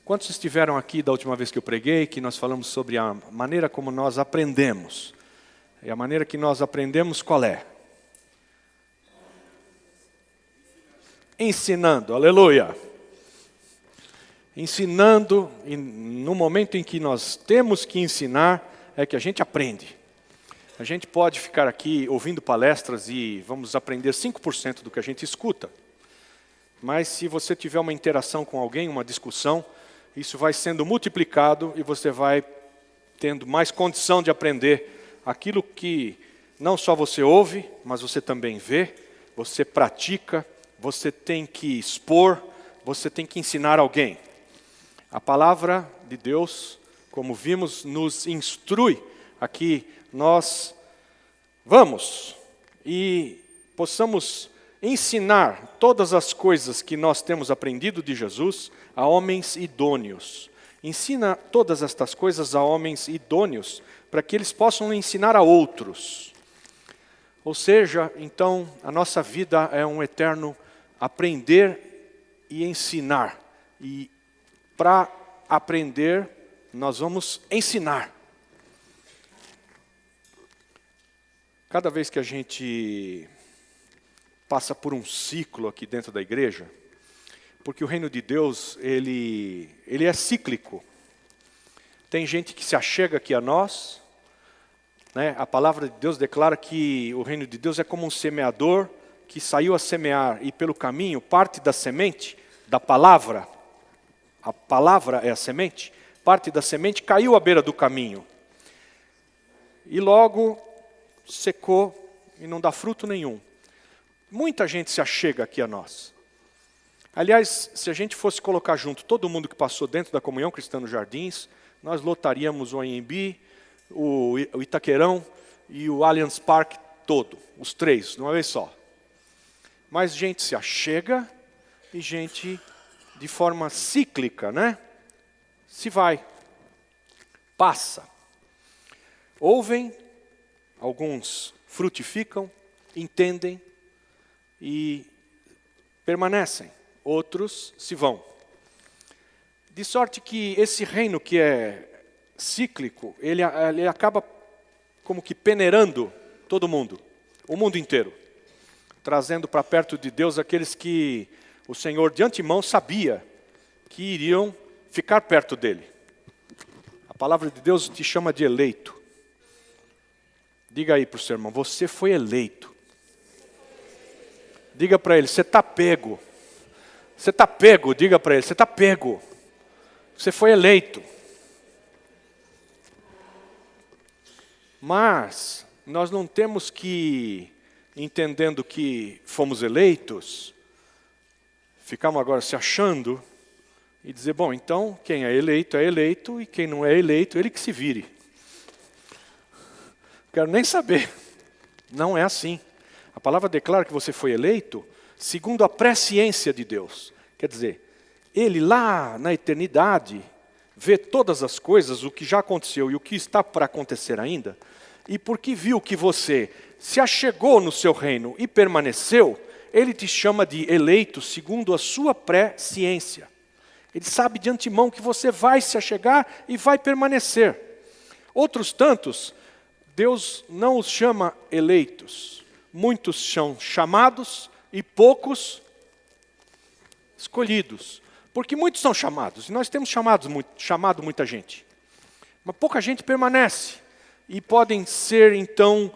Quantos estiveram aqui da última vez que eu preguei, que nós falamos sobre a maneira como nós aprendemos? E a maneira que nós aprendemos qual é? Ensinando, aleluia. Ensinando, e no momento em que nós temos que ensinar, é que a gente aprende. A gente pode ficar aqui ouvindo palestras e vamos aprender 5% do que a gente escuta. Mas se você tiver uma interação com alguém, uma discussão, isso vai sendo multiplicado e você vai tendo mais condição de aprender aquilo que não só você ouve, mas você também vê, você pratica, você tem que expor, você tem que ensinar alguém. A palavra de Deus, como vimos, nos instrui aqui, nós vamos e possamos ensinar todas as coisas que nós temos aprendido de Jesus a homens idôneos. Ensina todas estas coisas a homens idôneos, para que eles possam ensinar a outros. Ou seja, então, a nossa vida é um eterno aprender e ensinar. E para aprender, nós vamos ensinar. Cada vez que a gente passa por um ciclo aqui dentro da igreja, porque o reino de Deus, ele é cíclico. Tem gente que se achega aqui a nós, né? A palavra de Deus declara que o reino de Deus é como um semeador que saiu a semear e pelo caminho parte da semente, da palavra, a palavra é a semente, parte da semente caiu à beira do caminho. E logo secou e não dá fruto nenhum. Muita gente se achega aqui a nós. Aliás, se a gente fosse colocar junto todo mundo que passou dentro da Comunhão Cristã nos Jardins, nós lotaríamos o Anhembi, o Itaquerão e o Allianz Parque todo, os três, de uma vez só. Mas gente se achega e gente de forma cíclica, né? Se vai, passa. Ouvem, alguns frutificam, entendem e permanecem. Outros se vão. De sorte que esse reino que é cíclico, ele acaba como que peneirando todo mundo, o mundo inteiro. Trazendo para perto de Deus aqueles que o Senhor de antemão sabia que iriam ficar perto dele. A palavra de Deus te chama de eleito. Diga aí para o seu irmão, você foi eleito. Diga para ele, você está pego. Você está pego, diga para ele, você está pego. Você foi eleito. Mas nós não temos que, entendendo que fomos eleitos, ficamos agora se achando e dizer, bom, então quem é eleito, e quem não é eleito, ele que se vire. Quero nem saber. Não é assim. A palavra declara que você foi eleito segundo a presciência de Deus. Quer dizer, Ele lá na eternidade vê todas as coisas, o que já aconteceu e o que está para acontecer ainda, e porque viu que você se achegou no seu reino e permaneceu, Ele te chama de eleito segundo a sua presciência. Ele sabe de antemão que você vai se achegar e vai permanecer. Outros tantos, Deus não os chama eleitos. Muitos são chamados e poucos escolhidos. Porque muitos são chamados, e nós temos chamado muita gente. Mas pouca gente permanece. E podem ser, então,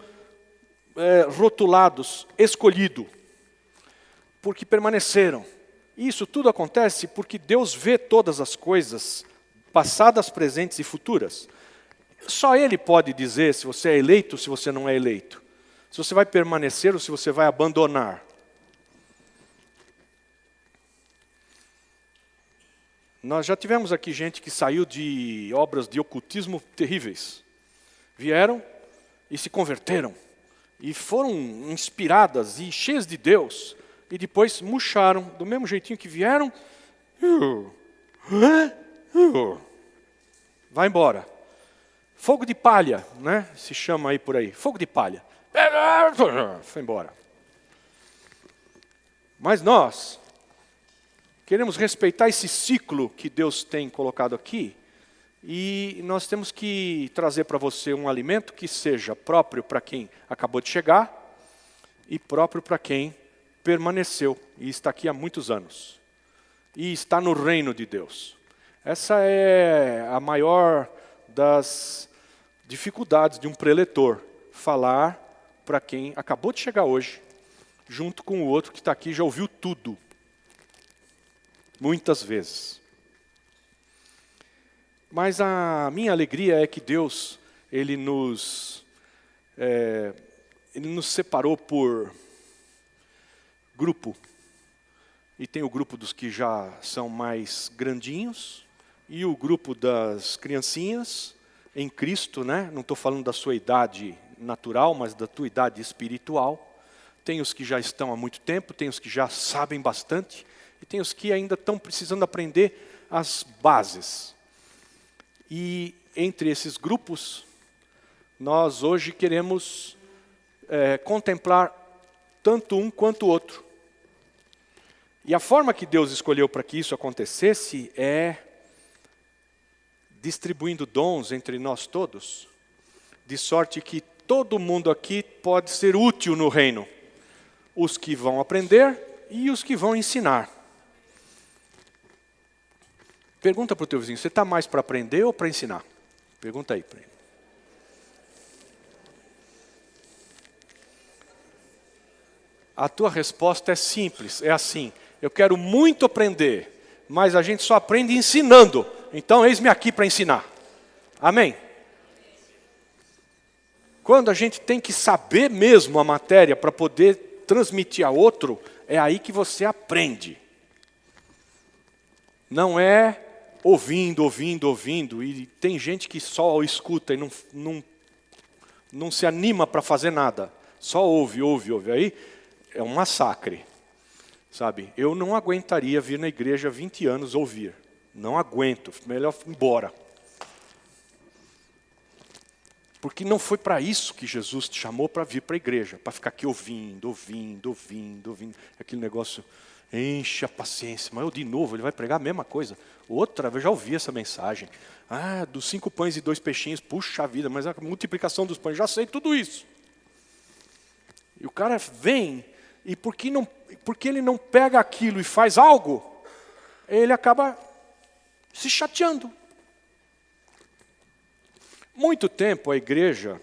rotulados, escolhido. Porque permaneceram. E isso tudo acontece porque Deus vê todas as coisas, passadas, presentes e futuras. Só Ele pode dizer se você é eleito ou se você não é eleito. Se você vai permanecer ou se você vai abandonar. Nós já tivemos aqui gente que saiu de obras de ocultismo terríveis. Vieram e se converteram. E foram inspiradas e cheias de Deus. E depois murcharam, do mesmo jeitinho que vieram. Vai embora. Fogo de palha, né? Se chama aí por aí. Fogo de palha. Foi embora. Mas nós queremos respeitar esse ciclo que Deus tem colocado aqui, e nós temos que trazer para você um alimento que seja próprio para quem acabou de chegar e próprio para quem permaneceu e está aqui há muitos anos e está no reino de Deus. Essa é a maior das dificuldades de um preletor, falar para quem acabou de chegar hoje, junto com o outro que está aqui e já ouviu tudo, muitas vezes. Mas a minha alegria é que Deus, Ele nos separou por grupo. E tem o grupo dos que já são mais grandinhos, e o grupo das criancinhas em Cristo, né? Não estou falando da sua idade natural, mas da tua idade espiritual. Tem os que já estão há muito tempo, tem os que já sabem bastante, e tem os que ainda estão precisando aprender as bases. E entre esses grupos, nós hoje queremos contemplar tanto um quanto o outro. E a forma que Deus escolheu para que isso acontecesse é distribuindo dons entre nós todos, de sorte que todo mundo aqui pode ser útil no reino. Os que vão aprender e os que vão ensinar. Pergunta para o teu vizinho, você está mais para aprender ou para ensinar? Pergunta aí para ele. A tua resposta é simples, é assim, eu quero muito aprender, mas a gente só aprende ensinando, então eis-me aqui para ensinar. Amém? Quando a gente tem que saber mesmo a matéria para poder transmitir a outro, é aí que você aprende. Não é ouvindo, e tem gente que só escuta e não se anima para fazer nada. Só ouve. Aí é um massacre, sabe? Eu não aguentaria vir na igreja 20 anos ouvir. Não aguento, melhor ir embora. Porque não foi para isso que Jesus te chamou para vir para a igreja, para ficar aqui ouvindo. Aquele negócio enche a paciência. Mas eu de novo, ele vai pregar a mesma coisa. Outra vez, já ouvi essa mensagem. Dos 5 pães e 2 peixinhos, puxa vida, mas a multiplicação dos pães, já sei tudo isso. E o cara vem, e porque ele não pega aquilo e faz algo, ele acaba se chateando. Muito tempo a igreja,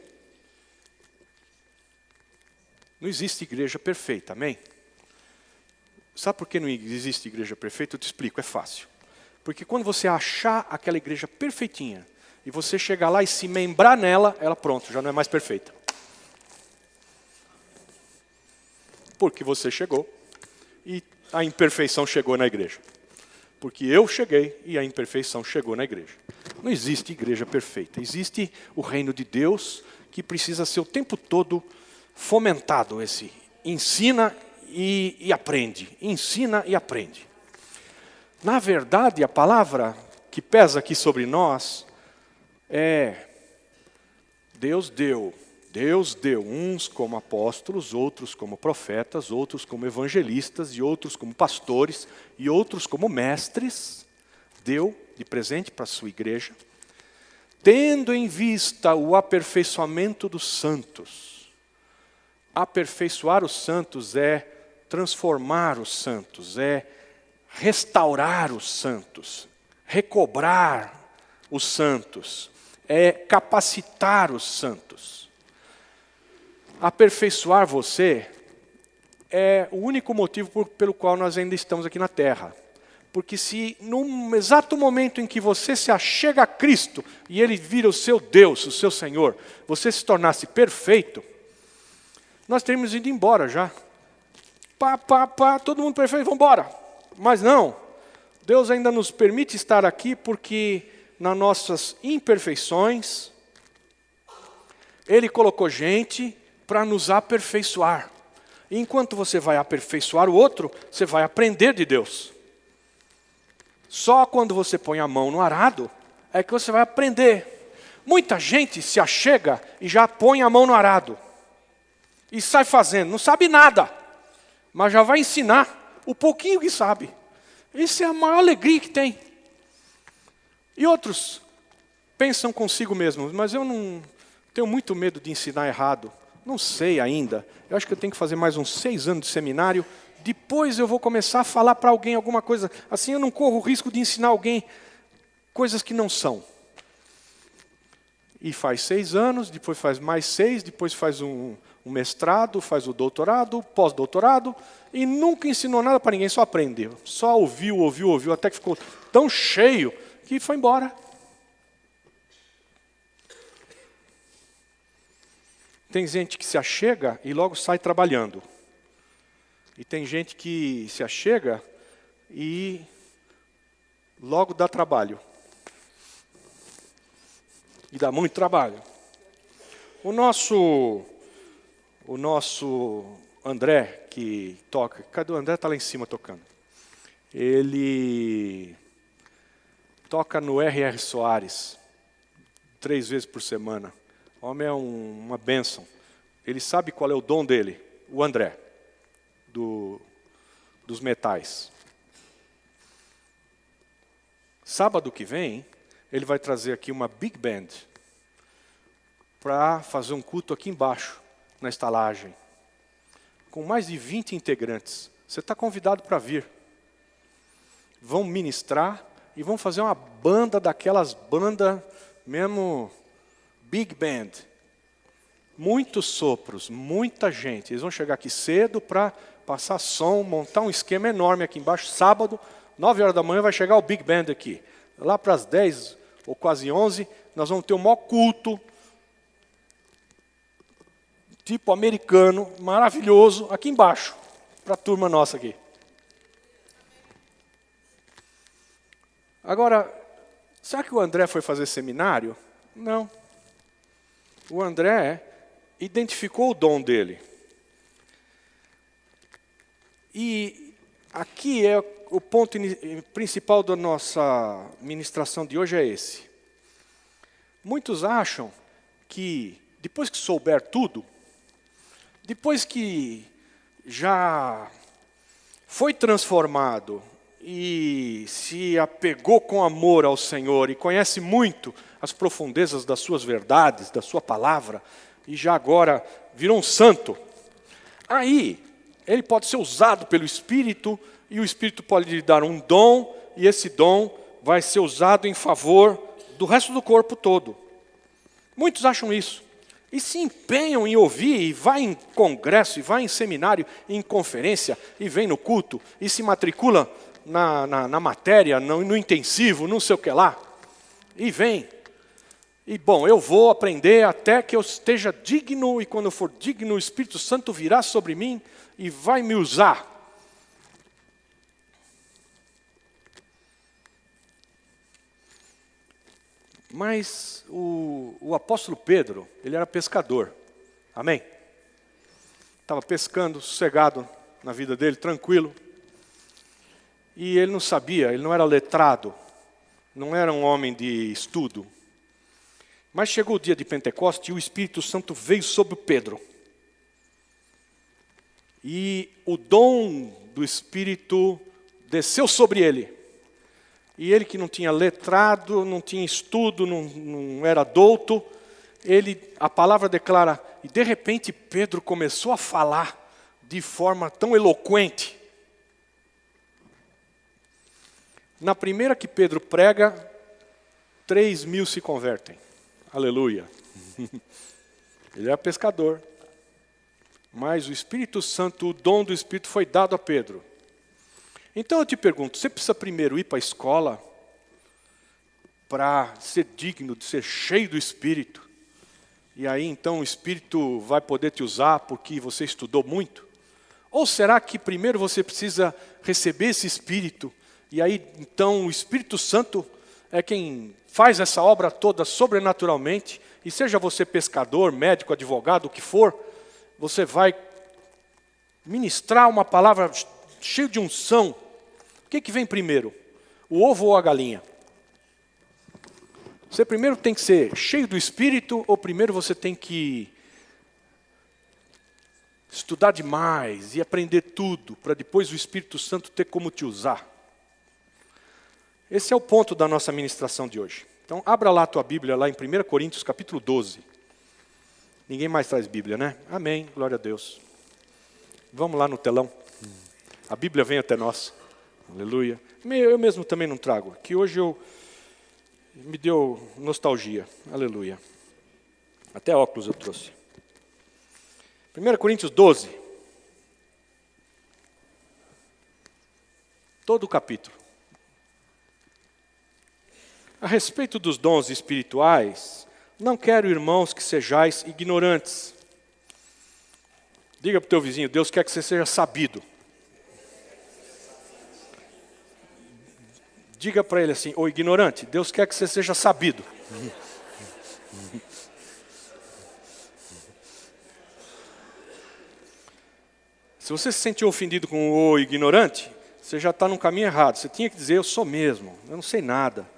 não existe igreja perfeita, amém? Sabe por que não existe igreja perfeita? Eu te explico, é fácil. Porque quando você achar aquela igreja perfeitinha, e você chegar lá e se membrar nela, ela pronto, já não é mais perfeita. Porque você chegou, e a imperfeição chegou na igreja. Porque eu cheguei e a imperfeição chegou na igreja. Não existe igreja perfeita. Existe o reino de Deus que precisa ser o tempo todo fomentado. Esse ensina e aprende. Ensina e aprende. Na verdade, a palavra que pesa aqui sobre nós é Deus deu uns como apóstolos, outros como profetas, outros como evangelistas, e outros como pastores, e outros como mestres, deu de presente para a sua igreja, tendo em vista o aperfeiçoamento dos santos. Aperfeiçoar os santos é transformar os santos, é restaurar os santos, recobrar os santos, é capacitar os santos. Aperfeiçoar você é o único motivo pelo qual nós ainda estamos aqui na terra. Porque se no exato momento em que você se achega a Cristo e Ele vira o seu Deus, o seu Senhor, você se tornasse perfeito, nós teríamos ido embora já. Todo mundo perfeito, vamos embora. Mas não, Deus ainda nos permite estar aqui porque nas nossas imperfeições, Ele colocou gente para nos aperfeiçoar. E enquanto você vai aperfeiçoar o outro, você vai aprender de Deus. Só quando você põe a mão no arado, é que você vai aprender. Muita gente se achega e já põe a mão no arado. E sai fazendo, não sabe nada. Mas já vai ensinar o pouquinho que sabe. Isso é a maior alegria que tem. E outros pensam consigo mesmos, mas eu não tenho muito medo de ensinar errado. Não sei ainda. Eu acho que eu tenho que fazer mais uns 6 anos de seminário. Depois eu vou começar a falar para alguém alguma coisa. Assim eu não corro o risco de ensinar alguém coisas que não são. E faz 6 anos, depois faz mais 6, depois faz um mestrado, faz o doutorado, pós-doutorado, e nunca ensinou nada para ninguém, só aprendeu. Só ouviu, até que ficou tão cheio que foi embora. Tem gente que se achega e logo sai trabalhando. E tem gente que se achega e logo dá trabalho. E dá muito trabalho. O nosso André, que toca... Cadê o André? Está lá em cima tocando. Ele toca no R.R. Soares 3 vezes por semana. O homem é uma bênção. Ele sabe qual é o dom dele, o André, dos metais. Sábado que vem, ele vai trazer aqui uma big band para fazer um culto aqui embaixo, na estalagem, com mais de 20 integrantes. Você está convidado para vir. Vão ministrar e vão fazer uma banda daquelas bandas mesmo big band. Muitos sopros, muita gente. Eles vão chegar aqui cedo para passar som, montar um esquema enorme aqui embaixo. Sábado, 9 horas da manhã, vai chegar o big band aqui. Lá para as 10 ou quase 11, nós vamos ter o maior culto, tipo americano, maravilhoso, aqui embaixo, para a turma nossa aqui. Agora, será que o André foi fazer seminário? Não. O André identificou o dom dele. E aqui é o ponto principal da nossa ministração de hoje é esse. Muitos acham que depois que souber tudo, depois que já foi transformado e se apegou com amor ao Senhor e conhece muito as profundezas das suas verdades, da sua palavra, e já agora virou um santo, aí ele pode ser usado pelo Espírito e o Espírito pode lhe dar um dom e esse dom vai ser usado em favor do resto do corpo todo. Muitos acham isso. E se empenham em ouvir, e vai em congresso, e vai em seminário, e em conferência, e vem no culto, e se matricula na matéria, no intensivo, não sei o que lá. E vem. E bom, eu vou aprender até que eu esteja digno, e quando eu for digno, o Espírito Santo virá sobre mim e vai me usar. Mas o apóstolo Pedro, ele era pescador. Amém? Estava pescando, sossegado na vida dele, tranquilo. E ele não sabia, ele não era letrado, não era um homem de estudo. Mas chegou o dia de Pentecostes e o Espírito Santo veio sobre Pedro. E o dom do Espírito desceu sobre ele. E ele que não tinha letrado, não tinha estudo, não era douto, a palavra declara, e de repente Pedro começou a falar de forma tão eloquente. Na primeira que Pedro prega, 3.000 se convertem. Aleluia. Ele era pescador. Mas o Espírito Santo, o dom do Espírito foi dado a Pedro. Então eu te pergunto, você precisa primeiro ir para a escola para ser digno de ser cheio do Espírito? E aí então o Espírito vai poder te usar porque você estudou muito? Ou será que primeiro você precisa receber esse Espírito e aí então o Espírito Santo é quem faz essa obra toda sobrenaturalmente e seja você pescador, médico, advogado, o que for, você vai ministrar uma palavra cheia de unção. O que vem primeiro? O ovo ou a galinha? Você primeiro tem que ser cheio do Espírito ou primeiro você tem que estudar demais e aprender tudo para depois o Espírito Santo ter como te usar? Esse é o ponto da nossa ministração de hoje. Então, abra lá a tua Bíblia, lá em 1 Coríntios, capítulo 12. Ninguém mais traz Bíblia, né? Amém, glória a Deus. Vamos lá no telão. A Bíblia vem até nós. Aleluia. Eu mesmo também não trago, que hoje me deu nostalgia. Aleluia. Até óculos eu trouxe. 1 Coríntios 12. Todo o capítulo. A respeito dos dons espirituais, não quero, irmãos, que sejais ignorantes. Diga para o teu vizinho, Deus quer que você seja sabido. Diga para ele assim, ô ignorante, Deus quer que você seja sabido. Se você se sentiu ofendido com o ignorante, você já está no caminho errado. Você tinha que dizer, eu sou mesmo, eu não sei nada.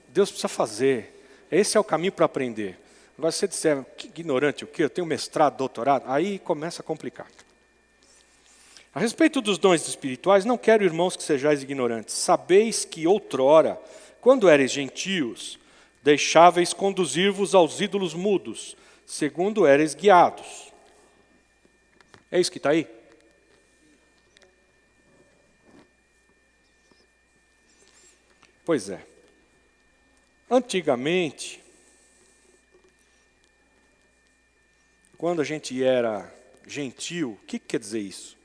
Deus precisa fazer. Esse é o caminho para aprender. Agora, se você disser, que ignorante o quê? Eu tenho mestrado, doutorado. Aí começa a complicar. A respeito dos dons espirituais, não quero, irmãos, que sejais ignorantes. Sabeis que outrora, quando eres gentios, deixáveis conduzir-vos aos ídolos mudos, segundo eres guiados. É isso que está aí? Pois é. Antigamente, quando a gente era gentil, o que quer dizer isso?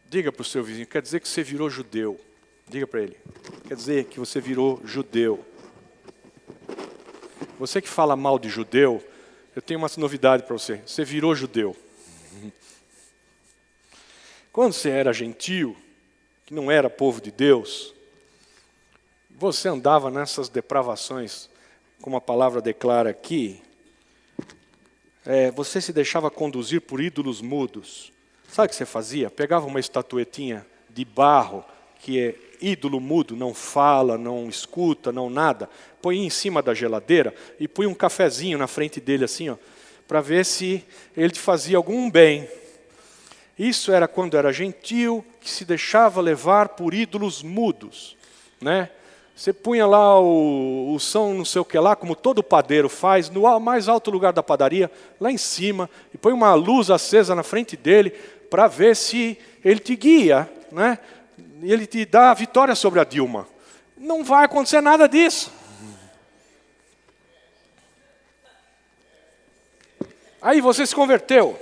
Diga para o seu vizinho, quer dizer que você virou judeu. Diga para ele, quer dizer que você virou judeu. Você que fala mal de judeu, eu tenho uma novidade para você, você virou judeu. Quando você era gentil, que não era povo de Deus, você andava nessas depravações, como a palavra declara aqui, você se deixava conduzir por ídolos mudos. Sabe o que você fazia? Pegava uma estatuetinha de barro, que é ídolo mudo, não fala, não escuta, não nada, põe em cima da geladeira e põe um cafezinho na frente dele assim, para ver se ele te fazia algum bem. Isso era quando era gentil, que se deixava levar por ídolos mudos, né? Você punha lá o som não sei o que lá, como todo padeiro faz, no mais alto lugar da padaria, lá em cima, e põe uma luz acesa na frente dele, para ver se ele te guia, né? E ele te dá a vitória sobre a Dilma. Não vai acontecer nada disso. Aí você se converteu,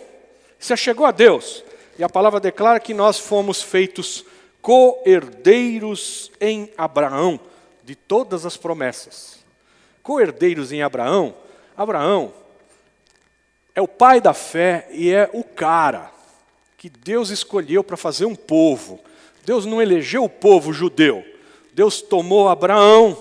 você chegou a Deus, e a palavra declara que nós fomos feitos co-herdeiros em Abraão, de todas as promessas. Co-herdeiros em Abraão. Abraão é o pai da fé e é o cara que Deus escolheu para fazer um povo. Deus não elegeu o povo judeu. Deus tomou Abraão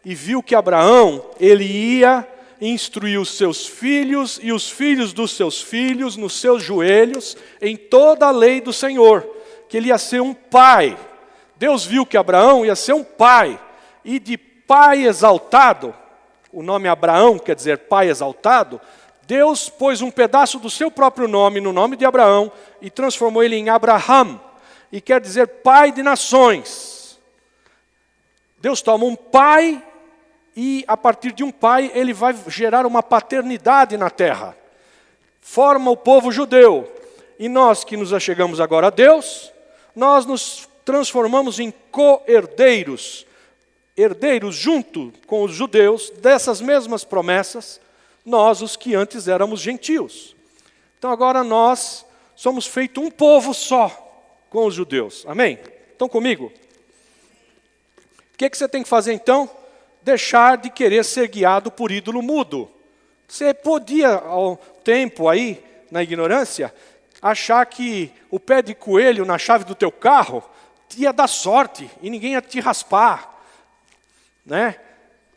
e viu que Abraão, ele ia instruir os seus filhos e os filhos dos seus filhos nos seus joelhos em toda a lei do Senhor, que ele ia ser um pai. Deus viu que Abraão ia ser um pai, e de pai exaltado, o nome Abraão quer dizer pai exaltado, Deus pôs um pedaço do seu próprio nome no nome de Abraão e transformou ele em Abraham, e quer dizer pai de nações. Deus toma um pai e a partir de um pai ele vai gerar uma paternidade na terra. Forma o povo judeu. E nós que nos achegamos agora a Deus, nós nos transformamos em co-herdeiros, herdeiros junto com os judeus dessas mesmas promessas, nós os que antes éramos gentios. Então agora nós somos feito um povo só com os judeus. Amém? Estão comigo? O que você tem que fazer então? Deixar de querer ser guiado por ídolo mudo. Você podia, ao tempo aí, na ignorância, achar que o pé de coelho na chave do teu carro ia dar sorte e ninguém ia te raspar, né?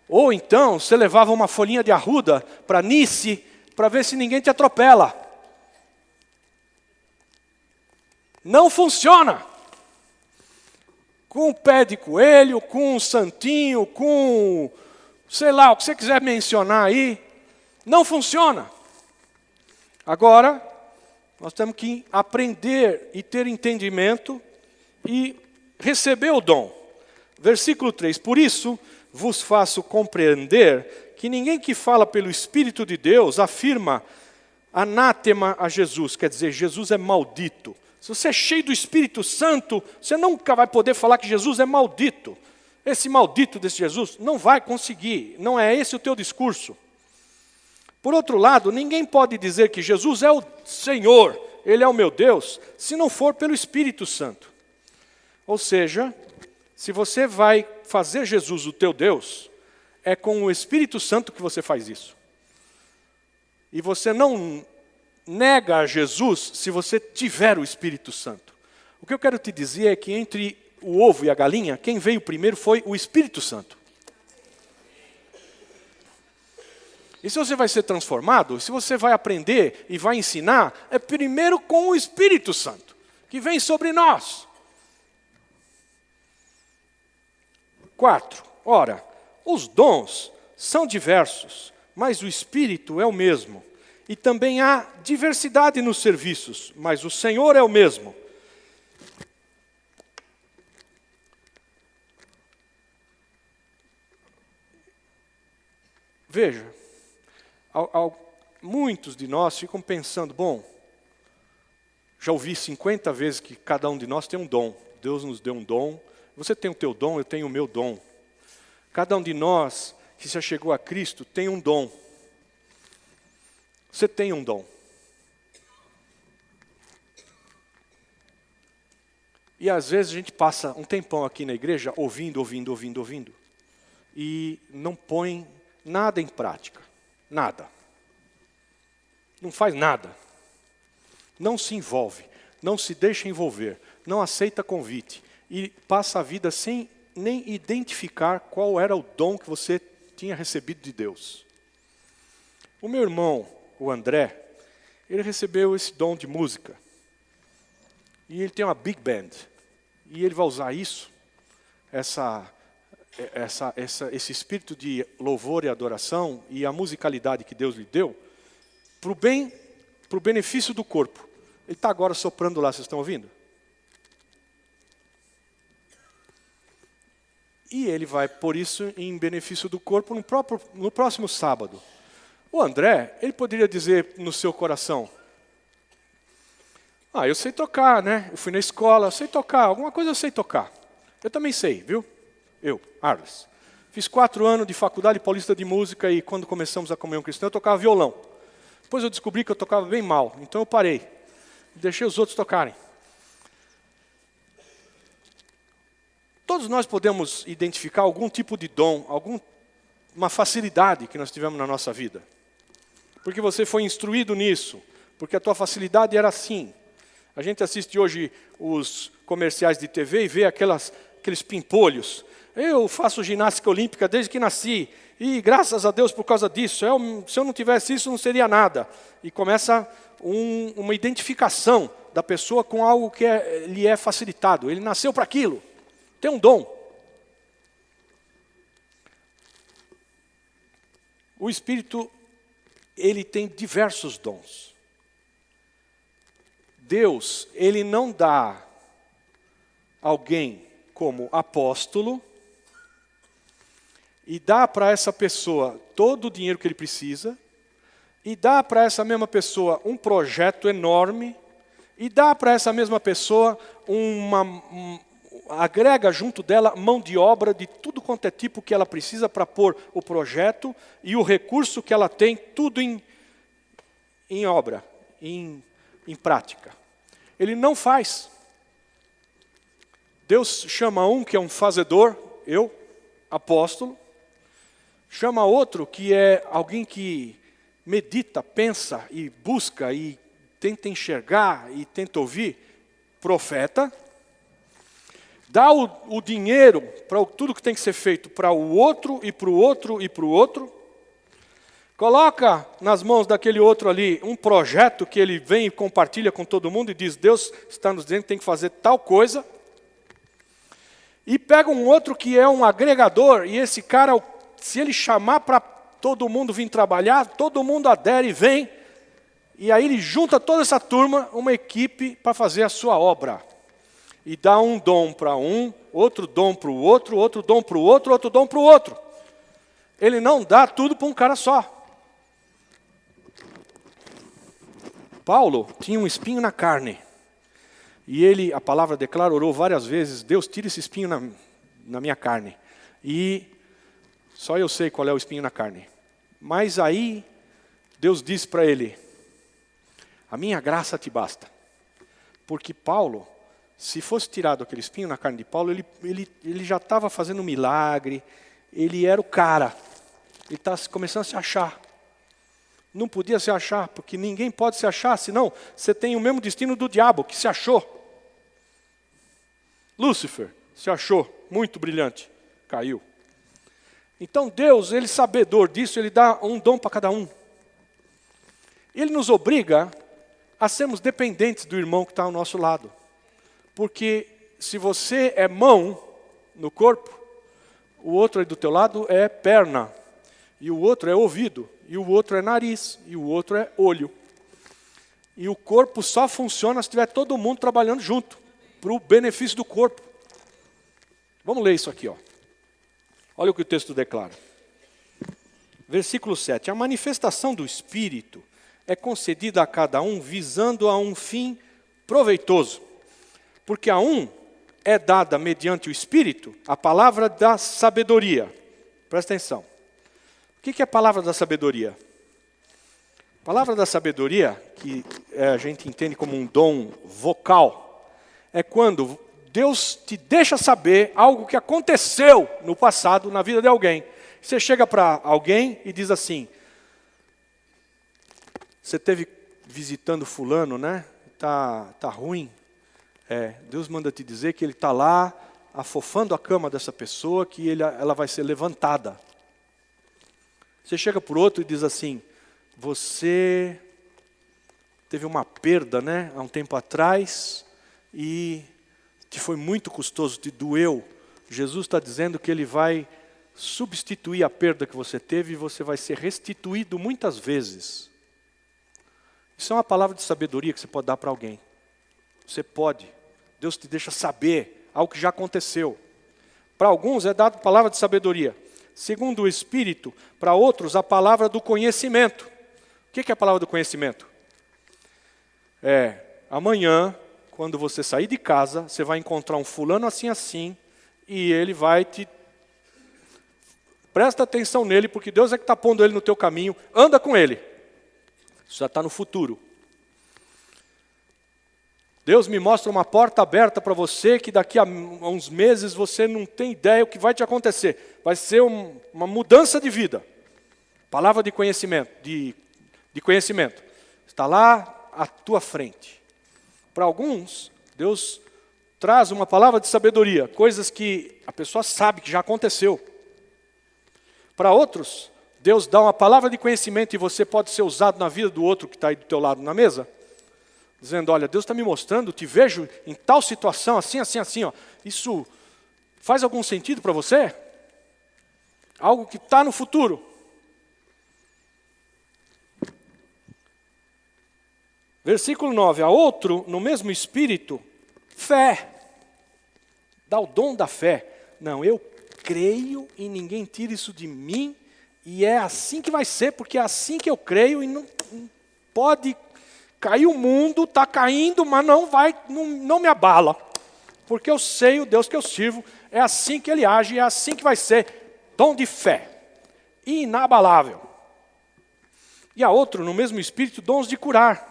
Ou então você levava uma folhinha de arruda para Nice para ver se ninguém te atropela. Não funciona. Com o pé de coelho, com o santinho, com, sei lá, o que você quiser mencionar aí, não funciona. Agora, nós temos que aprender e ter entendimento e recebeu o dom. Versículo 3, por isso vos faço compreender que ninguém que fala pelo Espírito de Deus afirma anátema a Jesus, quer dizer, Jesus é maldito. Se você é cheio do Espírito Santo, você nunca vai poder falar que Jesus é maldito. Esse maldito desse Jesus não vai conseguir, não é esse o teu discurso. Por outro lado, ninguém pode dizer que Jesus é o Senhor, Ele é o meu Deus, se não for pelo Espírito Santo. Ou seja, se você vai fazer Jesus o teu Deus, é com o Espírito Santo que você faz isso. E você não nega a Jesus se você tiver o Espírito Santo. O que eu quero te dizer é que entre o ovo e a galinha, quem veio primeiro foi o Espírito Santo. E se você vai ser transformado, se você vai aprender e vai ensinar, é primeiro com o Espírito Santo, que vem sobre nós. 4. Ora, os dons são diversos, mas o Espírito é o mesmo. E também há diversidade nos serviços, mas o Senhor é o mesmo. Veja, muitos de nós ficam pensando, bom, já ouvi 50 vezes que cada um de nós tem um dom. Deus nos deu um dom. Você tem o teu dom, eu tenho o meu dom. Cada um de nós que já chegou a Cristo tem um dom. Você tem um dom. E às vezes a gente passa um tempão aqui na igreja ouvindo. E não põe nada em prática. Nada. Não faz nada. Não se envolve. Não se deixa envolver. Não aceita convite. E passa a vida sem nem identificar qual era o dom que você tinha recebido de Deus. O meu irmão, o André, ele recebeu esse dom de música. E ele tem uma big band. E ele vai usar isso, esse espírito de louvor e adoração e a musicalidade que Deus lhe deu, para o benefício do corpo. Ele está agora soprando lá, vocês estão ouvindo? E ele vai pôr isso em benefício do corpo no próximo sábado. O André, ele poderia dizer no seu coração, eu sei tocar, né? Eu fui na escola, eu sei tocar, alguma coisa eu sei tocar. Eu também sei, viu? Eu, Arles. Fiz 4 anos de faculdade paulista de música e quando começamos a comunhão cristã eu tocava violão. Depois eu descobri que eu tocava bem mal, então eu parei. Deixei os outros tocarem. Todos nós podemos identificar algum tipo de dom, uma facilidade que nós tivemos na nossa vida. Porque você foi instruído nisso, porque a tua facilidade era assim. A gente assiste hoje os comerciais de TV e vê aqueles pimpolhos. Eu faço ginástica olímpica desde que nasci, e graças a Deus por causa disso, se eu não tivesse isso não seria nada. E começa uma identificação da pessoa com algo que lhe é facilitado. Ele nasceu para aquilo. Tem um dom. O Espírito, ele tem diversos dons. Deus, ele não dá alguém como apóstolo e dá para essa pessoa todo o dinheiro que ele precisa e dá para essa mesma pessoa um projeto enorme e dá para essa mesma pessoa agrega junto dela mão de obra de tudo quanto é tipo que ela precisa para pôr o projeto e o recurso que ela tem, tudo em obra, em prática. Ele não faz. Deus chama um que é um fazedor, eu, apóstolo, chama outro que é alguém que medita, pensa e busca e tenta enxergar e tenta ouvir, profeta, dá o dinheiro para tudo que tem que ser feito para o outro e para o outro e para o outro. Coloca nas mãos daquele outro ali um projeto que ele vem e compartilha com todo mundo e diz, Deus está nos dizendo que tem que fazer tal coisa. E pega um outro que é um agregador e esse cara, se ele chamar para todo mundo vir trabalhar, todo mundo adere e vem. E aí ele junta toda essa turma, uma equipe para fazer a sua obra. e dá um dom para um, outro dom para o outro, outro dom para o outro, outro dom para o outro. Ele não dá tudo para um cara só. Paulo tinha um espinho na carne. E ele, a palavra declara, orou várias vezes, Deus, tira esse espinho na minha carne. E só eu sei qual é o espinho na carne. Mas aí, Deus disse para ele, a minha graça te basta. Porque Paulo, se fosse tirado aquele espinho na carne de Paulo, ele já estava fazendo um milagre, ele era o cara. Ele está começando a se achar. Não podia se achar, porque ninguém pode se achar, senão você tem o mesmo destino do diabo, que se achou. Lúcifer se achou, muito brilhante, caiu. Então Deus, Ele sabedor disso, Ele dá um dom para cada um. Ele nos obriga a sermos dependentes do irmão que está ao nosso lado. Porque se você é mão no corpo, o outro aí do teu lado é perna, e o outro é ouvido, e o outro é nariz, e o outro é olho. E o corpo só funciona se tiver todo mundo trabalhando junto, para o benefício do corpo. Vamos ler isso aqui, ó. Olha o que o texto declara. Versículo 7. A manifestação do Espírito é concedida a cada um visando a um fim proveitoso. Porque a um é dada mediante o Espírito a palavra da sabedoria. Presta atenção. O que é a palavra da sabedoria? A palavra da sabedoria, que a gente entende como um dom vocal, é quando Deus te deixa saber algo que aconteceu no passado na vida de alguém. Você chega para alguém e diz assim, você esteve visitando fulano, né? Tá ruim. Deus manda te dizer que ele está lá afofando a cama dessa pessoa, que ela vai ser levantada. Você chega por outro e diz assim, você teve uma perda, né, há um tempo atrás, e te foi muito custoso, te doeu. Jesus está dizendo que Ele vai substituir a perda que você teve e você vai ser restituído muitas vezes. Isso é uma palavra de sabedoria que você pode dar para alguém. Você pode. Deus te deixa saber algo que já aconteceu. Para alguns é dado palavra de sabedoria. Segundo o Espírito, para outros a palavra do conhecimento. O que é a palavra do conhecimento? Amanhã, quando você sair de casa, você vai encontrar um fulano assim assim, e ele vai te... Presta atenção nele, porque Deus é que está pondo ele no teu caminho, anda com ele. Isso já está no futuro. Deus me mostra uma porta aberta para você, que daqui a uns meses você não tem ideia o que vai te acontecer. Vai ser uma mudança de vida. Palavra de conhecimento, de conhecimento. Está lá à tua frente. Para alguns, Deus traz uma palavra de sabedoria, coisas que a pessoa sabe que já aconteceu. Para outros, Deus dá uma palavra de conhecimento e você pode ser usado na vida do outro que está aí do teu lado na mesa, dizendo, olha, Deus está me mostrando, te vejo em tal situação, assim, assim, assim. Ó. Isso faz algum sentido para você? Algo que está no futuro. Versículo 9. A outro, no mesmo espírito, fé. Dá o dom da fé. Não, eu creio e ninguém tira isso de mim. E é assim que vai ser, porque é assim que eu creio e não pode... Caiu o mundo, está caindo, mas não me abala. Porque eu sei o Deus que eu sirvo, é assim que Ele age, é assim que vai ser. Dom de fé, inabalável. E a outro, no mesmo espírito, dons de curar.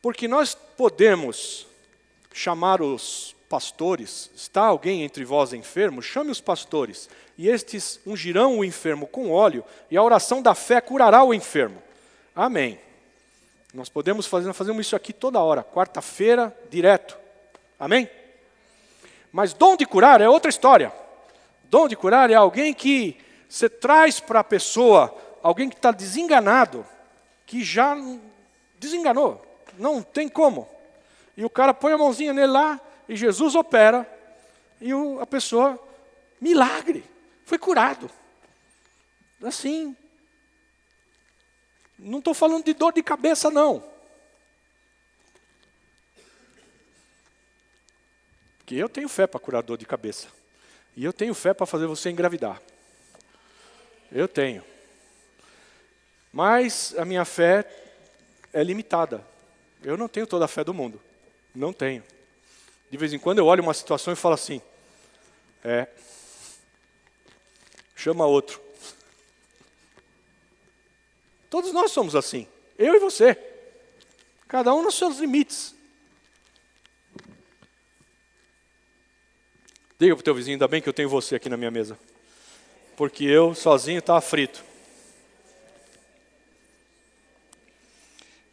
Porque nós podemos chamar os pastores, está alguém entre vós enfermo? Chame os pastores, e estes ungirão o enfermo com óleo, e a oração da fé curará o enfermo. Amém. Nós podemos fazemos isso aqui toda hora, quarta-feira, direto. Amém? Mas dom de curar é outra história. Dom de curar é alguém que você traz para a pessoa, alguém que está desenganado, que já desenganou, não tem como. E o cara põe a mãozinha nele lá, e Jesus opera, e a pessoa, milagre, foi curado. Assim. Não estou falando de dor de cabeça, não. Porque eu tenho fé para curar dor de cabeça. E eu tenho fé para fazer você engravidar. Eu tenho. Mas a minha fé é limitada. Eu não tenho toda a fé do mundo. Não tenho. De vez em quando eu olho uma situação e falo assim, chama outro. Todos nós somos assim. Eu e você. Cada um nos seus limites. Diga para o teu vizinho, ainda bem que eu tenho você aqui na minha mesa. Porque eu, sozinho, estava frito.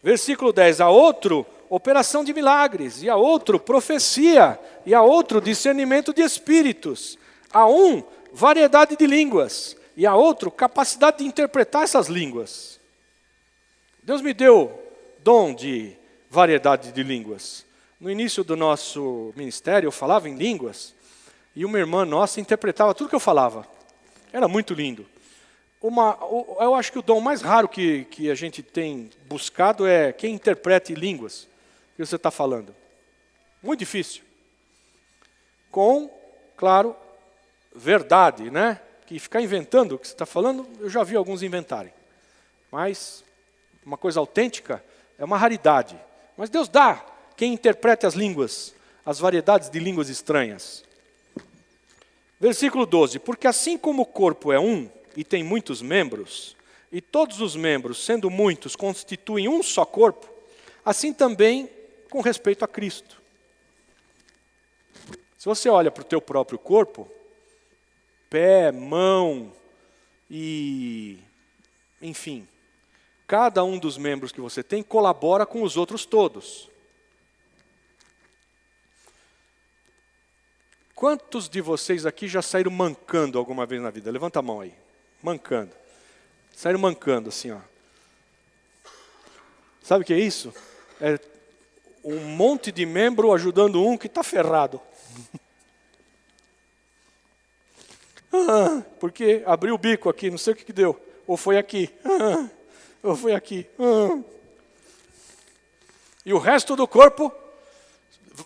Versículo 10. A outro, operação de milagres. E a outro, profecia. E a outro, discernimento de espíritos. A um, variedade de línguas. E a outro, capacidade de interpretar essas línguas. Deus me deu dom de variedade de línguas. No início do nosso ministério, eu falava em línguas. E uma irmã nossa interpretava tudo que eu falava. Era muito lindo. Eu acho que o dom mais raro que a gente tem buscado é quem interprete línguas que você está falando. Muito difícil. Com, claro, verdade, né? Que ficar inventando o que você está falando, eu já vi alguns inventarem. Mas uma coisa autêntica é uma raridade. Mas Deus dá quem interprete as línguas, as variedades de línguas estranhas. Versículo 12. Porque assim como o corpo é um e tem muitos membros, e todos os membros, sendo muitos, constituem um só corpo, assim também com respeito a Cristo. Se você olha para o teu próprio corpo, pé, mão e, enfim, cada um dos membros que você tem colabora com os outros todos. Quantos de vocês aqui já saíram mancando alguma vez na vida? Levanta a mão aí. Mancando. Saíram mancando assim, ó. Sabe o que é isso? É um monte de membro ajudando um que está ferrado. Porque abriu o bico aqui, não sei o que deu. Ou foi aqui. Ou foi aqui. E o resto do corpo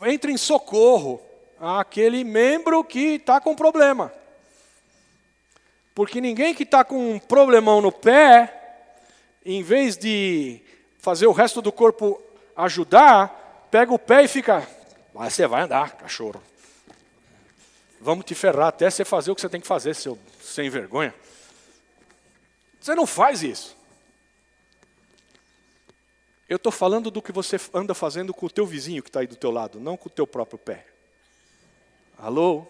entra em socorro àquele membro que está com problema. Porque ninguém que está com um problemão no pé, em vez de fazer o resto do corpo ajudar, pega o pé e fica, você vai andar, cachorro. Vamos te ferrar até você fazer o que você tem que fazer, seu sem vergonha. Você não faz isso. Eu estou falando do que você anda fazendo com o teu vizinho que está aí do teu lado, não com o teu próprio pé. Alô?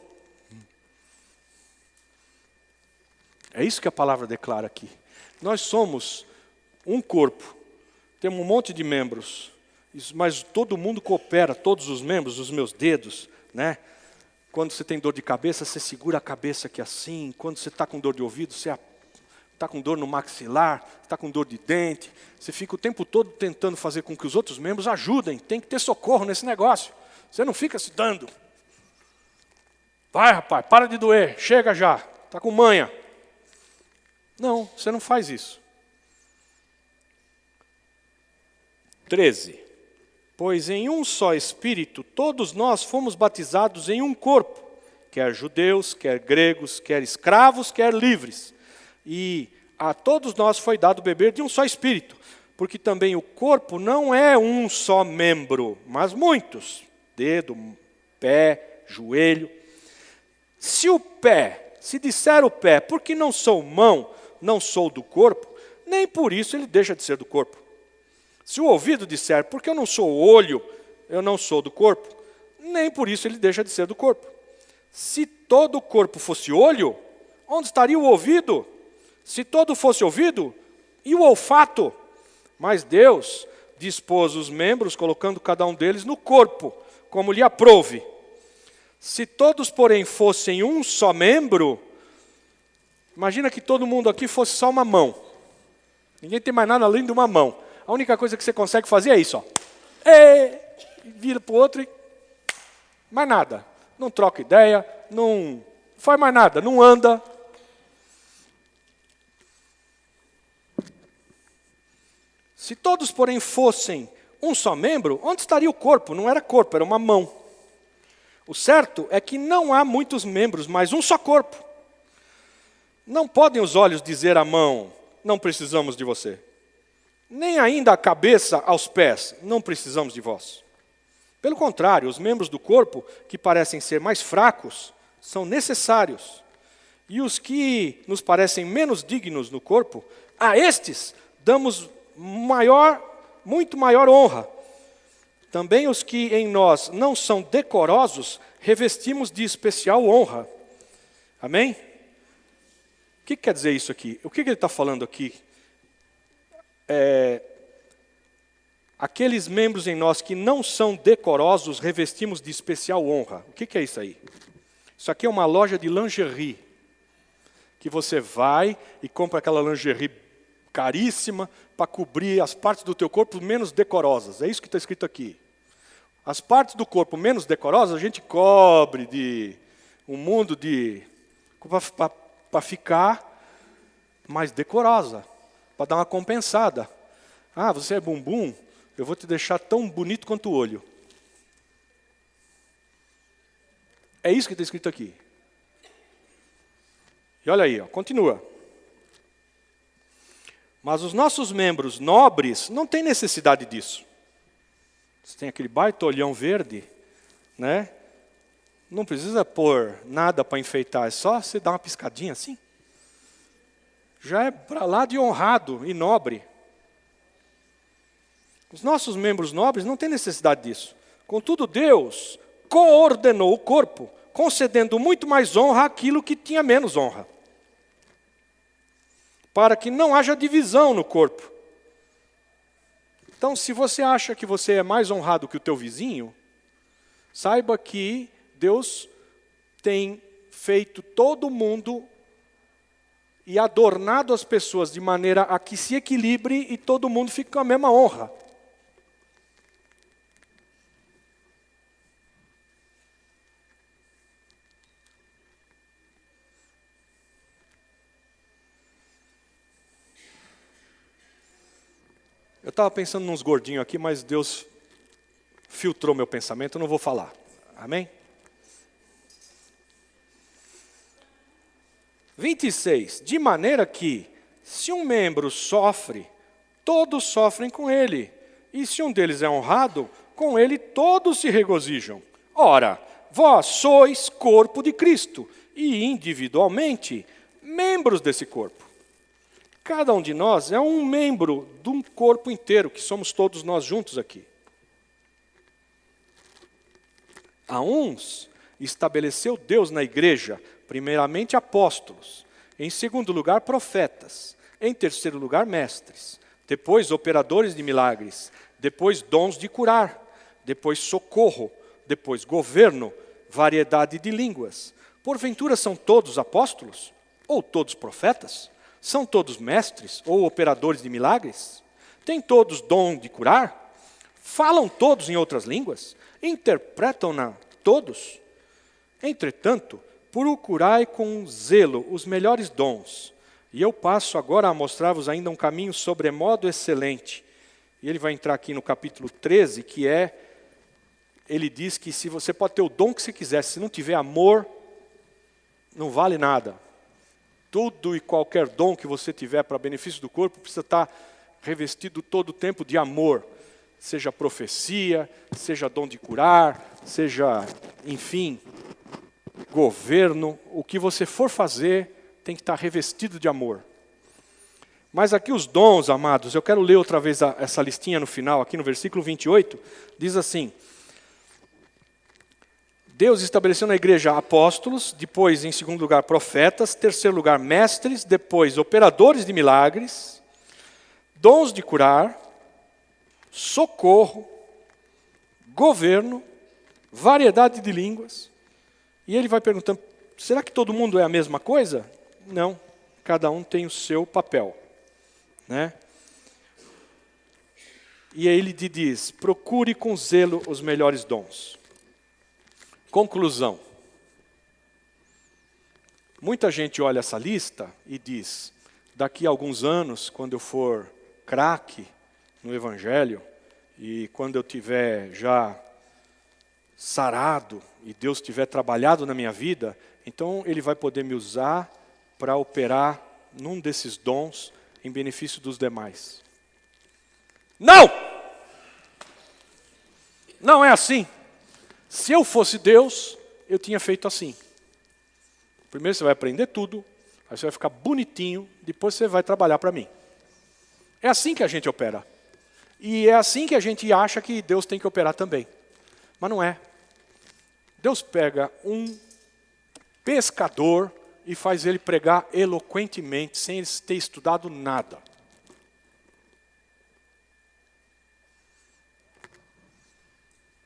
É isso que a palavra declara aqui. Nós somos um corpo, temos um monte de membros, mas todo mundo coopera, todos os membros, os meus dedos, né? Quando você tem dor de cabeça, você segura a cabeça aqui assim. Quando você está com dor de ouvido, você está com dor no maxilar, está com dor de dente. Você fica o tempo todo tentando fazer com que os outros membros ajudem. Tem que ter socorro nesse negócio. Você não fica se dando. Vai, rapaz, para de doer, chega já, está com manha. Não, você não faz isso. 13. Pois em um só Espírito, todos nós fomos batizados em um corpo, quer judeus, quer gregos, quer escravos, quer livres. E a todos nós foi dado beber de um só Espírito, porque também o corpo não é um só membro, mas muitos. Dedo, pé, joelho. Se disser o pé, porque não sou mão, não sou do corpo, nem por isso ele deixa de ser do corpo. Se o ouvido disser, porque eu não sou olho, eu não sou do corpo, nem por isso ele deixa de ser do corpo. Se todo o corpo fosse olho, onde estaria o ouvido? Se todo fosse ouvido, e o olfato? Mas Deus dispôs os membros, colocando cada um deles no corpo, como lhe aprouve. Se todos, porém, fossem um só membro, imagina que todo mundo aqui fosse só uma mão. Ninguém tem mais nada além de uma mão. A única coisa que você consegue fazer é isso, ó. Vira para o outro e mais nada. Não troca ideia, não faz mais nada, não anda. Se todos, porém, fossem um só membro, onde estaria o corpo? Não era corpo, era uma mão. O certo é que não há muitos membros, mas um só corpo. Não podem os olhos dizer à mão, não precisamos de você. Nem ainda a cabeça aos pés, não precisamos de vós. Pelo contrário, os membros do corpo, que parecem ser mais fracos, são necessários. E os que nos parecem menos dignos no corpo, a estes damos muito maior honra. Também os que em nós não são decorosos, revestimos de especial honra. Amém? O que quer dizer isso aqui? O que ele está falando aqui? Aqueles membros em nós que não são decorosos, revestimos de especial honra. O que é isso aí? Isso aqui é uma loja de lingerie, que você vai e compra aquela lingerie caríssima para cobrir as partes do teu corpo menos decorosas. É isso que está escrito aqui. As partes do corpo menos decorosas a gente cobre de um mundo para ficar mais decorosa, para dar uma compensada. Ah, você é bumbum, eu vou te deixar tão bonito quanto o olho. É isso que está escrito aqui. E olha aí, continua. Mas os nossos membros nobres não têm necessidade disso. Você tem aquele baita olhão verde, né? Não precisa pôr nada para enfeitar, é só você dar uma piscadinha assim. Já é para lá de honrado e nobre. Os nossos membros nobres não têm necessidade disso. Contudo, Deus coordenou o corpo, concedendo muito mais honra àquilo que tinha menos honra, para que não haja divisão no corpo. Então, se você acha que você é mais honrado que o teu vizinho, saiba que Deus tem feito todo mundo e adornado as pessoas de maneira a que se equilibre e todo mundo fique com a mesma honra. Eu estava pensando nos gordinhos aqui, mas Deus filtrou meu pensamento, eu não vou falar. Amém? 26. De maneira que, se um membro sofre, todos sofrem com ele. E se um deles é honrado, com ele todos se regozijam. Ora, vós sois corpo de Cristo, e individualmente membros desse corpo. Cada um de nós é um membro de um corpo inteiro, que somos todos nós juntos aqui. A uns estabeleceu Deus na igreja, primeiramente apóstolos, em segundo lugar profetas, em terceiro lugar mestres, depois operadores de milagres, depois dons de curar, depois socorro, depois governo, variedade de línguas. Porventura são todos apóstolos? Ou todos profetas? São todos mestres ou operadores de milagres? Têm todos dom de curar? Falam todos em outras línguas? Interpretam-na todos? Entretanto, procurai com zelo os melhores dons. E eu passo agora a mostrar-vos ainda um caminho sobremodo excelente. E ele vai entrar aqui no capítulo 13, que ele diz que se você pode ter o dom que você quiser, se não tiver amor, não vale nada. Tudo e qualquer dom que você tiver para benefício do corpo precisa estar revestido todo o tempo de amor. Seja profecia, seja dom de curar, seja, enfim, governo. O que você for fazer tem que estar revestido de amor. Mas aqui os dons, amados, eu quero ler outra vez essa listinha no final, aqui no versículo 28, diz assim: Deus estabeleceu na igreja apóstolos, depois, em segundo lugar, profetas, terceiro lugar, mestres, depois, operadores de milagres, dons de curar, socorro, governo, variedade de línguas. E ele vai perguntando, será que todo mundo é a mesma coisa? Não, cada um tem o seu papel, né? E aí ele diz, procure com zelo os melhores dons. Conclusão. Muita gente olha essa lista e diz, daqui a alguns anos, quando eu for craque no Evangelho, e quando eu tiver já sarado e Deus tiver trabalhado na minha vida, então Ele vai poder me usar para operar num desses dons em benefício dos demais. Não! Não é assim. Se eu fosse Deus, eu tinha feito assim. Primeiro você vai aprender tudo, aí você vai ficar bonitinho, depois você vai trabalhar para mim. É assim que a gente opera. E é assim que a gente acha que Deus tem que operar também. Mas não é. Deus pega um pescador e faz ele pregar eloquentemente, sem ele ter estudado nada.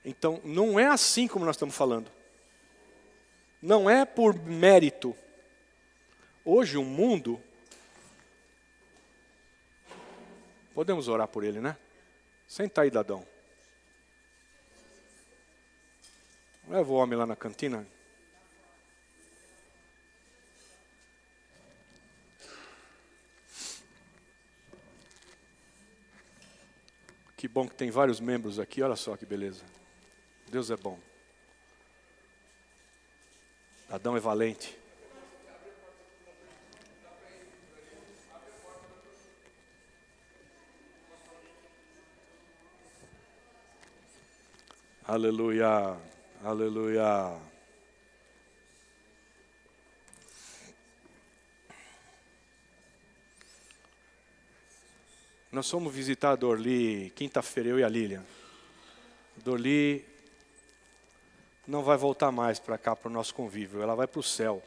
Então, não é assim como nós estamos falando. Não é por mérito. Hoje o mundo... Podemos orar por ele, né? Senta aí, Dadão. Leva o homem lá na cantina. Que bom que tem vários membros aqui, olha só que beleza. Deus é bom. Adão é valente. Aleluia, aleluia. Nós fomos visitar a Dorli quinta-feira, eu e a Lilian. Dorli não vai voltar mais para cá, para o nosso convívio. Ela vai para o céu.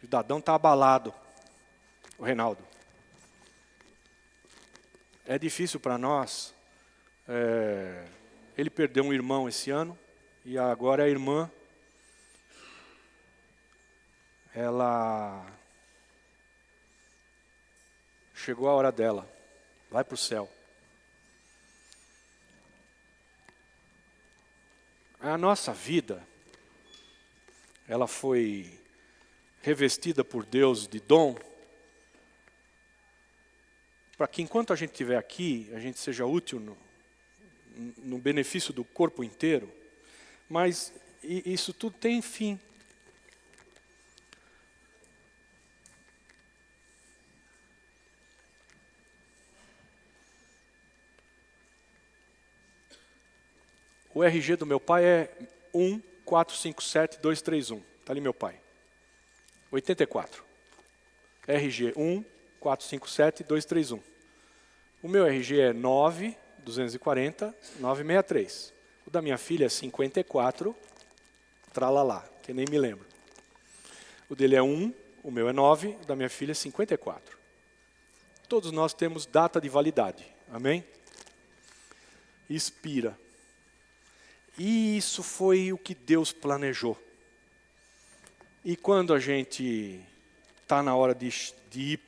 O Dadão está abalado. O Reinaldo. É difícil para nós. Ele perdeu um irmão esse ano. E agora a irmã. Ela... Chegou a hora dela. Vai para o céu. A nossa vida, ela foi revestida por Deus de dom, para que enquanto a gente estiver aqui, a gente seja útil no benefício do corpo inteiro, mas isso tudo tem fim. O RG do meu pai é 1457231. Está ali meu pai. 84. RG 1457231. O meu RG é 9240963. O da minha filha é 54, tralalá, que nem me lembro. O dele é 1, o meu é 9, o da minha filha é 54. Todos nós temos data de validade. Amém? Expira. E isso foi o que Deus planejou. E quando a gente está na hora de ir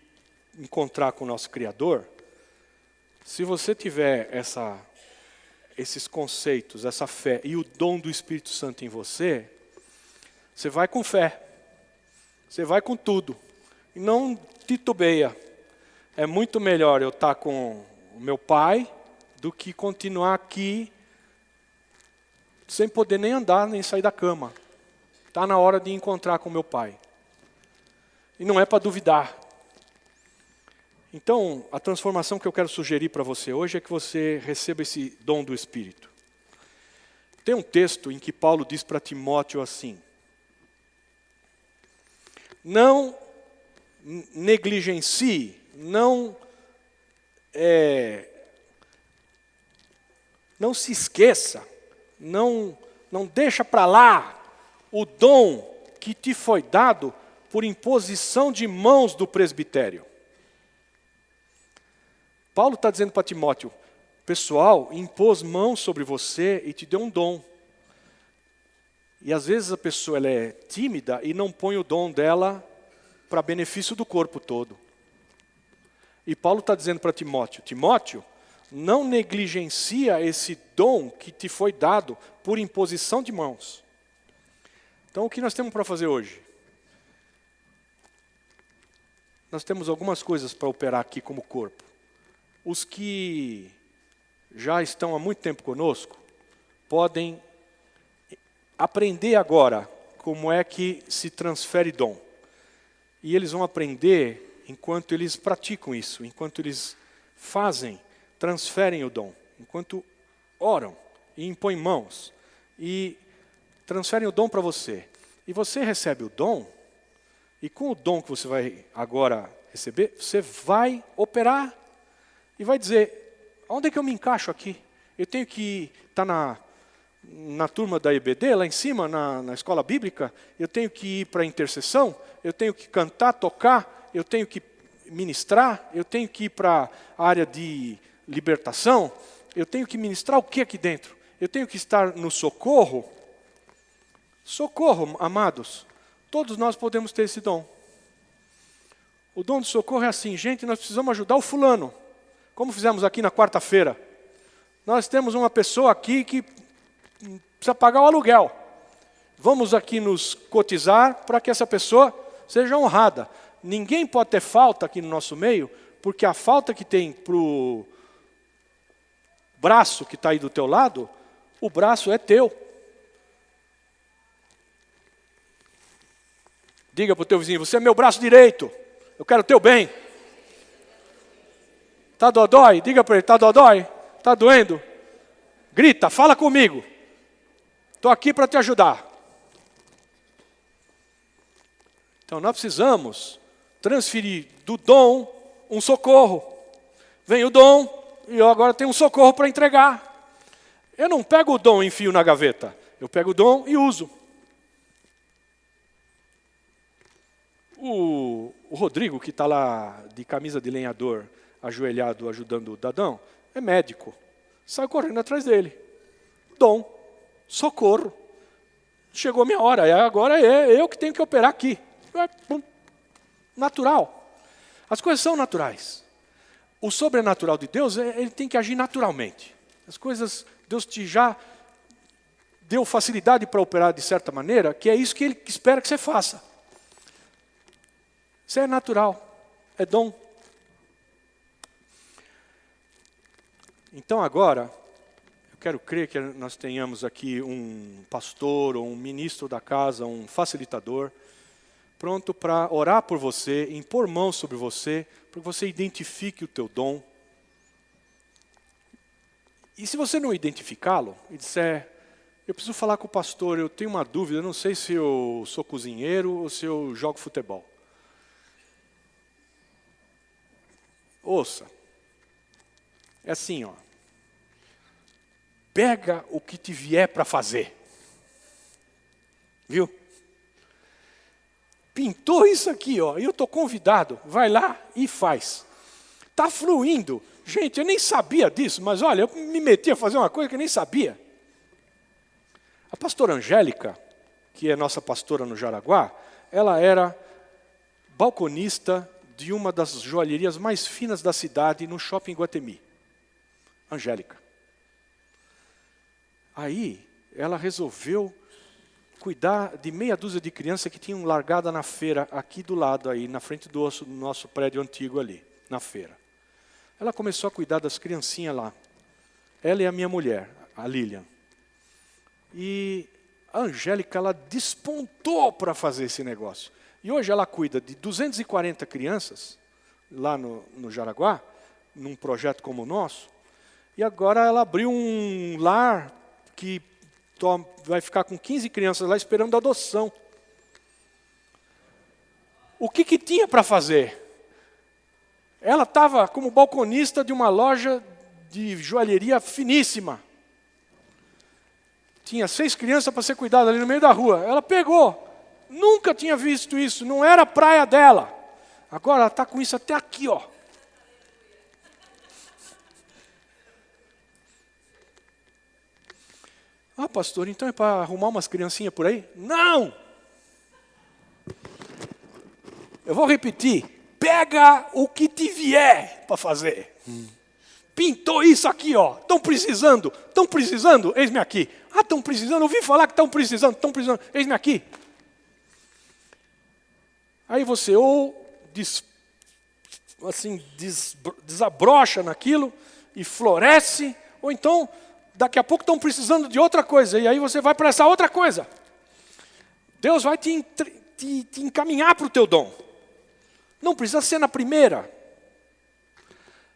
encontrar com o nosso Criador, se você tiver esses conceitos, essa fé e o dom do Espírito Santo em você, você vai com fé, você vai com tudo, e não titubeia. É muito melhor eu estar com o meu pai do que continuar aqui sem poder nem andar, nem sair da cama. Está na hora de encontrar com meu pai. E não é para duvidar. Então, a transformação que eu quero sugerir para você hoje é que você receba esse dom do Espírito. Tem um texto em que Paulo diz para Timóteo assim: não negligencie, não se esqueça, não deixa para lá o dom que te foi dado por imposição de mãos do presbitério. Paulo está dizendo para Timóteo, pessoal, impôs mãos sobre você e te deu um dom. E às vezes a pessoa ela é tímida e não põe o dom dela para benefício do corpo todo. E Paulo está dizendo para Timóteo, Timóteo, não negligencia esse dom que te foi dado por imposição de mãos. Então, o que nós temos para fazer hoje? Nós temos algumas coisas para operar aqui como corpo. Os que já estão há muito tempo conosco podem aprender agora como é que se transfere dom. E eles vão aprender enquanto eles praticam isso, enquanto eles fazem, transferem o dom, enquanto oram e impõem mãos e transferem o dom para você. E você recebe o dom, e com o dom que você vai agora receber, você vai operar e vai dizer, onde é que eu me encaixo aqui? Eu tenho que estar na turma da EBD, lá em cima, na escola bíblica, eu tenho que ir para a intercessão, eu tenho que cantar, tocar, eu tenho que ministrar, eu tenho que ir para a área de libertação, eu tenho que ministrar o que aqui dentro? Eu tenho que estar no socorro? Socorro, amados, todos nós podemos ter esse dom. O dom do socorro é assim, gente, nós precisamos ajudar o fulano, como fizemos aqui na quarta-feira. Nós temos uma pessoa aqui que precisa pagar o aluguel. Vamos aqui nos cotizar para que essa pessoa seja honrada. Ninguém pode ter falta aqui no nosso meio, porque a falta que tem para o braço que está aí do teu lado, o braço é teu. Diga para o teu vizinho, você é meu braço direito, eu quero o teu bem. Está dodói? Diga para ele, está dodói? Está doendo? Grita, fala comigo. Estou aqui para te ajudar. Então nós precisamos transferir do dom um socorro. Vem o dom e eu agora tenho um socorro para entregar. Eu não pego o dom e enfio na gaveta. Eu pego o dom e uso. O Rodrigo, que está lá de camisa de lenhador, ajoelhado, ajudando o Dadão, é médico. Sai correndo atrás dele. Dom, socorro. Chegou a minha hora, agora é eu que tenho que operar aqui. Natural. As coisas são naturais. O sobrenatural de Deus, ele tem que agir naturalmente. As coisas, Deus te já deu facilidade para operar de certa maneira, que é isso que Ele espera que você faça. Isso é natural, é dom. Então agora, eu quero crer que nós tenhamos aqui um pastor ou um ministro da casa, um facilitador, pronto para orar por você, impor mãos sobre você, para que você identifique o teu dom. E se você não identificá-lo e disser, eu preciso falar com o pastor, eu tenho uma dúvida, eu não sei se eu sou cozinheiro ou se eu jogo futebol. Ouça, é assim, ó. Pega o que te vier para fazer. Viu? Pintou isso aqui, ó, e eu estou convidado, vai lá e faz. Está fluindo. Gente, eu nem sabia disso, mas olha, eu me meti a fazer uma coisa que eu nem sabia. A pastora Angélica, que é nossa pastora no Jaraguá, ela era balconista de uma das joalherias mais finas da cidade, no shopping Guatemi. Angélica. Aí, ela resolveu cuidar de meia dúzia de crianças que tinham largada na feira, aqui do lado, aí, na frente do nosso prédio antigo ali, na feira. Ela começou a cuidar das criancinhas lá. Ela e a minha mulher, a Lilian. E a Angélica, ela despontou para fazer esse negócio. E hoje ela cuida de 240 crianças, lá no Jaraguá, num projeto como o nosso. E agora ela abriu um lar que vai ficar com 15 crianças lá esperando adoção. O que tinha para fazer? Ela estava como balconista de uma loja de joalheria finíssima. Tinha 6 crianças para ser cuidadas ali no meio da rua. Ela pegou. Nunca tinha visto isso. Não era a praia dela. Agora ela está com isso até aqui, ó. Ah, pastor, então é para arrumar umas criancinhas por aí? Não! Eu vou repetir. Pega o que te vier para fazer. Pintou isso aqui, ó. Estão precisando? Eis-me aqui. Ah, estão precisando? Ouvi falar que estão precisando. Eis-me aqui. Aí você ou desabrocha naquilo e floresce, ou então daqui a pouco estão precisando de outra coisa, e aí você vai para essa outra coisa. Deus vai te encaminhar para o teu dom. Não precisa ser na primeira.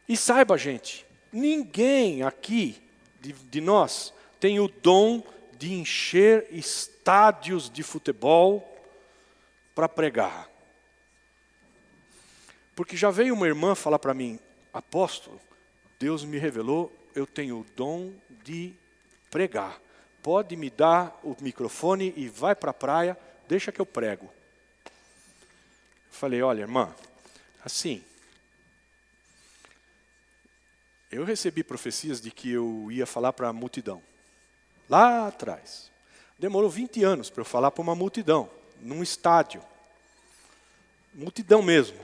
E saiba, gente, ninguém aqui de nós tem o dom de encher estádios de futebol para pregar. Porque já veio uma irmã falar para mim, apóstolo, Deus me revelou, eu tenho o dom de pregar. Pode me dar o microfone e vai para a praia, deixa que eu prego. Eu falei, olha, irmã, assim, eu recebi profecias de que eu ia falar para a multidão. Lá atrás. Demorou 20 anos para eu falar para uma multidão, num estádio. Multidão mesmo.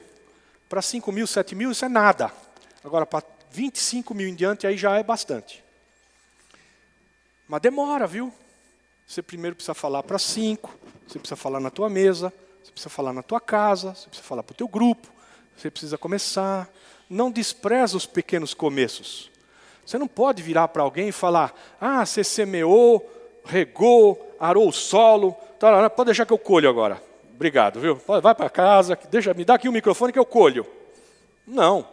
Para 5 mil, 7 mil, isso é nada. Agora, para 25 mil em diante, aí já é bastante. Mas demora, viu? Você primeiro precisa falar para 5, você precisa falar na tua mesa, você precisa falar na tua casa, você precisa falar para o teu grupo, você precisa começar. Não despreza os pequenos começos. Você não pode virar para alguém e falar, você semeou, regou, arou o solo, pode deixar que eu colho agora. Obrigado, viu? Vai para casa, me dá aqui o microfone que eu colho. Não.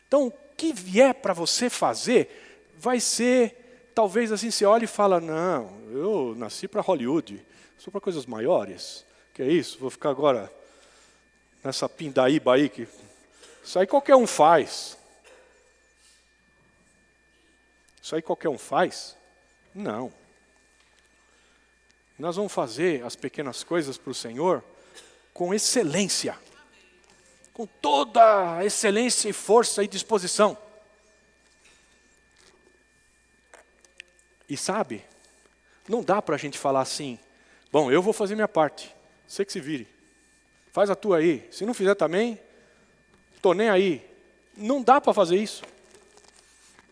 Então, o que vier para você fazer, vai ser, talvez assim, você olha e fala, não, eu nasci para Hollywood, sou para coisas maiores. Que é isso? Vou ficar agora nessa pindaíba aí, que isso aí qualquer um faz. Isso aí qualquer um faz? Não. Nós vamos fazer as pequenas coisas para o Senhor com excelência. Com toda a excelência e força e disposição. E sabe, não dá para a gente falar assim, bom, eu vou fazer minha parte, você que se vire. Faz a tua aí. Se não fizer também, estou nem aí. Não dá para fazer isso.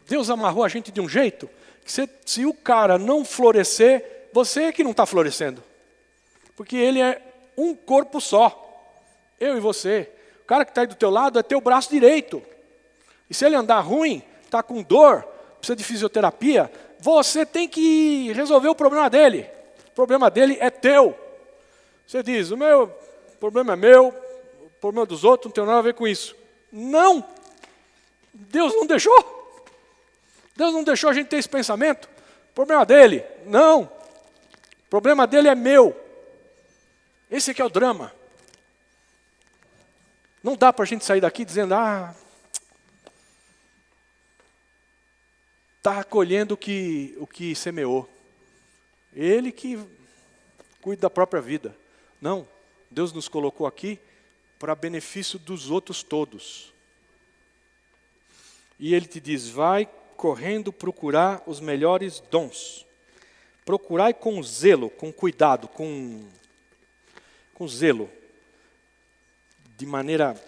Deus amarrou a gente de um jeito que se o cara não florescer, você é que não está florescendo. Porque ele é um corpo só. Eu e você. O cara que está aí do teu lado é teu braço direito. E se ele andar ruim, está com dor, precisa de fisioterapia, você tem que resolver o problema dele. O problema dele é teu. Você diz, o meu problema é meu, o problema dos outros não tem nada a ver com isso. Não! Deus não deixou. Deus não deixou a gente ter esse pensamento. O problema dele, não. O problema dele é meu. Esse aqui é o drama. Não dá para a gente sair daqui dizendo, está colhendo o que semeou. Ele que cuida da própria vida. Não, Deus nos colocou aqui para benefício dos outros todos. E Ele te diz, vai correndo procurar os melhores dons. Procurai com zelo, com cuidado, com zelo, de maneira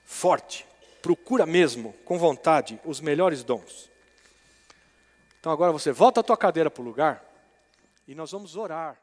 forte. Procura mesmo, com vontade, os melhores dons. Então agora você volta a tua cadeira para o lugar e nós vamos orar.